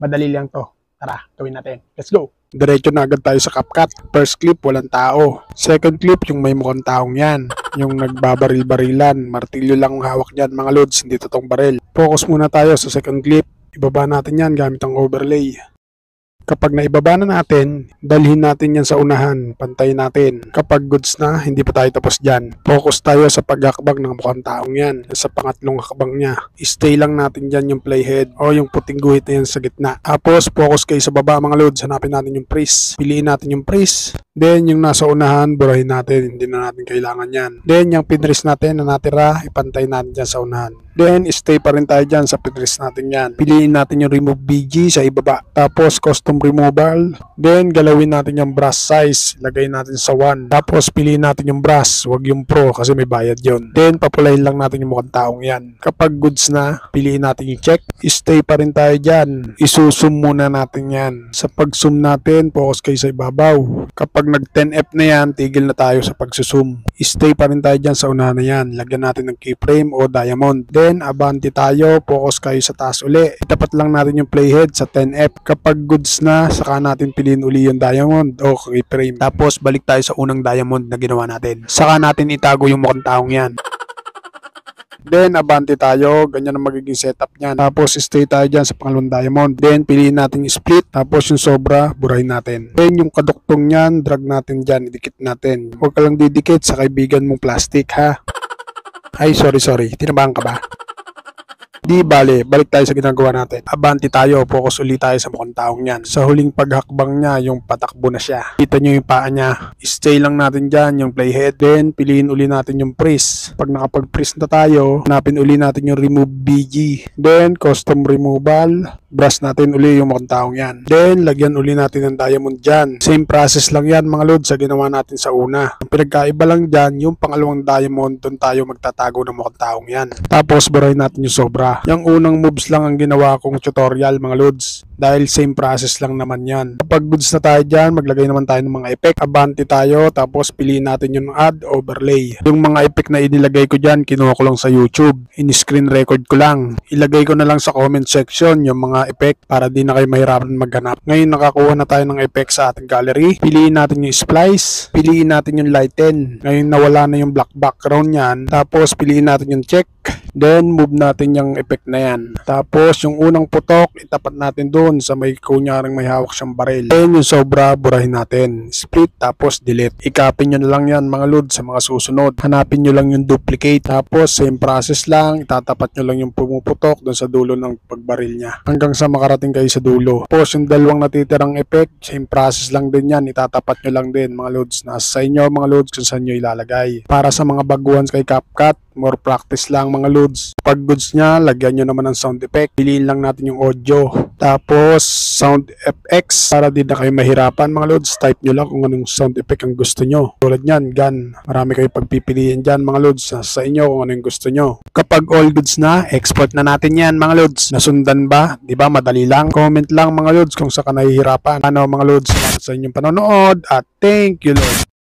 Madali lang to. Tara, gawin natin. Let's go! Diretso na agad tayo sa CapCut. First clip, walang tao. Second clip, yung may mukhang taong yan. Yung nagbabaril-barilan. Martilyo lang ang hawak niyan mga lods, hindi totoong baril. Focus muna tayo sa second clip. Ibaba natin yan gamit ang overlay. Kapag naibaba na natin, dalhin natin yan sa unahan, pantayin natin. Kapag goods na, hindi pa tayo tapos dyan. Focus tayo sa paghakbang ng mukhang taong yan. Sa pangatlong hakbang niya, stay lang natin dyan yung playhead o yung puting guhit na yan sa gitna. Tapos focus kayo sa baba mga lods, hanapin natin yung priest. Piliin natin yung priest. Then yung nasa unahan, burahin natin, hindi na natin kailangan yan. Then yung pinrest natin na natira, ipantay natin dyan sa unahan. Then stay pa rin tayo dyan sa pinrest natin yan. Piliin natin yung remove BG sa ibaba. Tapos custom removal. Then galawin natin yung brush size. Lagay natin sa 1. Tapos piliin natin yung brush. Huwag yung pro kasi may bayad yon. Then papulayin lang natin yung mukhang taong yan. Kapag goods na, piliin natin yung check. Stay pa rin tayo dyan. Isusum muna natin yan. Sa pag-zoom natin, focus kayo sa ibabaw. Kapag nag 10F na yan, tigil na tayo sa pagsusum. Stay pa rin tayo dyan sa unahan na yan. Lagyan natin ng keyframe o diamond. Then abante tayo, focus kayo sa taas uli. Itapat lang natin yung playhead sa 10F. Kapag goods na, saka natin piliin uli yung diamond o keyframe. Tapos balik tayo sa unang diamond na ginawa natin. Saka natin itago yung mukhang taong yan. Then abante tayo, ganyan ang magiging setup niyan. Tapos stay tayo dyan sa pangalawang diamond. Then piliin natin yung split. Tapos yung sobra, burahin natin. Then yung kaduktong niyan, drag natin dyan, idikit natin. Huwag ka lang didikit sa kaibigan mong plastic ha. Ay sorry, tinabahan ka ba? Di bale, balik tayo sa ginagawa natin. Abante tayo, focus ulit tayo sa mukhang taong yan. Sa huling paghakbang niya, yung patakbo na siya. Kita nyo yung paa niya. Stay lang natin dyan, yung playhead. Then, piliin uli natin yung freeze. Pag nakapag-freeze na tayo, hanapin uli natin yung remove BG. Then, custom removal. Brush natin uli yung mukhang taong yan. Then, lagyan uli natin ng diamond dyan. Same process lang yan mga lods sa ginawa natin sa una. Ang pinagkaiba lang dyan, yung pangalawang diamond, doon tayo magtatago ng mukhang taong yan. Tapos, burahin natin yung sobra. Yung unang moves lang ang ginawa kong tutorial mga lods. Dahil same process lang naman yan. Kapag goods na tayo dyan, maglagay naman tayo ng mga effect. Abante tayo, tapos piliin natin yung add overlay. Yung mga effect na inilagay ko dyan, kinuha ko lang sa YouTube. In-screen record ko lang. Ilagay ko na lang sa comment section yung mga effect para di na kayo mahirapan maghanap. Ngayon nakakuha na tayo ng effect sa ating gallery. Piliin natin yung splice. Piliin natin yung lighten. Ngayon nawala na yung black background yan. Tapos piliin natin yung check. Then move natin yung effect na yan. Tapos yung unang putok, itapat natin doon sa may kunyaring may hawak siyang baril. Then yung sobra, burahin natin. Split tapos delete. I-copy nyo na lang yan mga lods sa mga susunod. Hanapin nyo lang yung duplicate. Tapos same process lang. Itatapat nyo lang yung pumuputok doon sa dulo ng pagbaril niya. Hanggang sa makarating kayo sa dulo. Tapos yung dalawang natitirang effect, same process lang din yan. Itatapat nyo lang din mga lods. Nasa sa inyo mga lods kung saan nyo ilalagay. Para sa mga baguhan kay CapCut, more practice lang mga lods. Pag goods nya, lagyan nyo naman ng sound effect. Piliin lang natin yung audio. Tapos, sound FX. Para di na kayo mahirapan mga lods. Type nyo lang kung anong sound effect ang gusto nyo. Tulad nyan, gun. Marami kayo pagpipiliin dyan mga lods. Sa inyo kung ano yung gusto nyo. Kapag all goods na, export na natin yan mga lods. Nasundan ba? Diba madali lang? Comment lang mga lods kung saan ka nahihirapan. Ano mga lods? Salamat sa inyong panonood at thank you Lord.